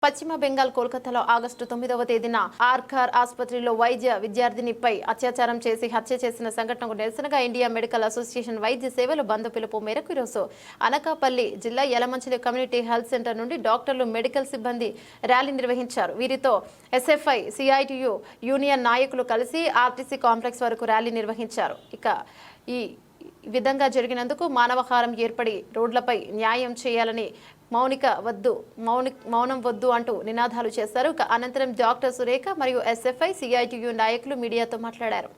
పశ్చిమ బెంగాల్ కోల్కతాలో ఆగస్టు 9వ తేదీన ఆర్కార్ ఆసుపత్రిలో వైద్య విద్యార్థినిపై అత్యాచారం చేసి హత్య చేసిన సంఘటనకు నిరసనగా ఇండియా మెడికల్ అసోసియేషన్ వైద్య సేవలు బంద్ పిలుపు మేరకు ఈరోజు అనకాపల్లి జిల్లా యలమంచిలి కమ్యూనిటీ హెల్త్ సెంటర్ నుండి డాక్టర్లు మెడికల్ సిబ్బంది ర్యాలీ నిర్వహించారు. వీరితో ఎస్ఎఫ్ఐ సిఐటియు యూనియన్ నాయకులు కలిసి ఆర్టీసీ కాంప్లెక్స్ వరకు ర్యాలీ నిర్వహించారు. ఇక ఈ విధంగా జరిగినందుకు మానవహారం ఏర్పడి రోడ్లపై న్యాయం చేయాలని మౌనం వద్దు అంటూ నినాదాలు చేశారు. అనంతరం డాక్టర్ సురేఖ మరియు ఎస్ఎఫ్ఐ సిఐటియు నాయకులు మీడియాతో మాట్లాడారు.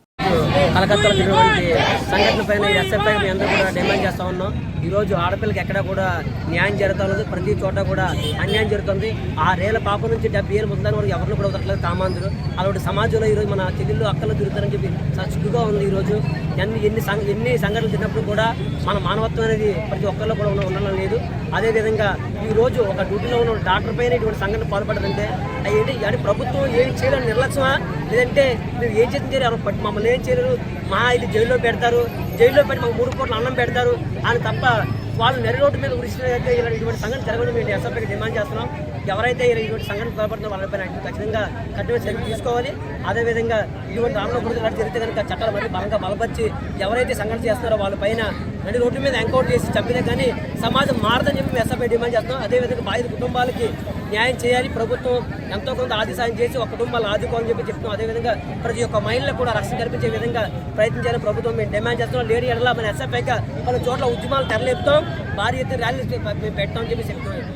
కలకత్తాలో జరిగినటువంటి సంఘటన పైన ఎస్ఎఫ్ఐ మీ అందరూ కూడా డిమాండ్ చేస్తూ ఉన్నాం. ఈరోజు ఆడపిల్లకి ఎక్కడ కూడా న్యాయం జరుగుతుంది, ప్రతి చోట కూడా అన్యాయం జరుగుతుంది. 6 ఏళ్ల పాప నుంచి 70 ఏళ్ళ ముసలి వరకు ఎవరిని కూడా వదలట్లేదు కామాంధులు. అలాంటి సమాజంలో ఈరోజు మన చెల్లెళ్ళు అక్కలు తిరుగుతారని చెప్పి సిగ్గుగా ఉంది. ఈరోజు ఎన్ని సంఘటనలు తిన్నప్పుడు కూడా మన మానవత్వం అనేది ప్రతి ఒక్కరిలో కూడా ఉండడం లేదు. అదేవిధంగా ఈరోజు ఒక డ్యూటీలో ఉన్న డాక్టర్ పైన ఇటువంటి సంఘటన పాల్పడదంటే అయ్యేంటి అంటే ప్రభుత్వం ఏం చేయాలని నిర్లక్ష్యమా, లేదంటే మీరు ఏం చేయాలి మమ్మల్ని ఏం చేయలేరు, ఇది జైల్లో పెడతారు, జైల్లో పెట్టి మాకు 3 పూటలు అన్నం పెడతారు అని తప్ప వాళ్ళు నెరరోడ్డు మీద ఉరిసినైతే ఇటువంటి సంఘటన జరగడం మేము ఎస్ఎఫ్ఐకి డిమాండ్ చేస్తున్నాం. ఎవరైతే ఇటువంటి సంఘటన పాల్పడుతున్నారో వాళ్ళపైన ఖచ్చితంగా కఠిన చర్యలు తీసుకోవాలి. అదేవిధంగా ఇటువంటి రామలో కూడా జరిగితే కనుక చట్టాలు మళ్ళీ బలంగా బలపరిచి ఎవరైతే సంఘటన చేస్తున్నారో వాళ్ళపైన నడి రోడ్డు మీద ఎంకౌంటర్ చేసి చంపితే కానీ సమాజం మారదని చెప్పి ఎస్ఎఫ్ఐ డిమాండ్ చేస్తున్నాం. అదేవిధంగా బాధిత కుటుంబాలకి న్యాయం చేయాలి, ప్రభుత్వం ఎంతో కొంత ఆదిసాయం చేసి ఒక కుటుంబాలు ఆదుకోవాలని చెప్పి చెప్తున్నాం. అదేవిధంగా ప్రతి ఒక్క మహిళలకు కూడా రక్షణ కల్పించే విధంగా ప్రయత్నించాలని ప్రభుత్వం మేము డిమాండ్ చేస్తున్నాం. లేడీ ఎడలా మన ఎస్ఎఫ్ఐగా పలు చోట్ల ఉద్యమాలు తెరలేపుతాం, భారీ ఎత్తున ర్యాలీలు మేము పెట్టామని చెప్పి చెప్తున్నాం.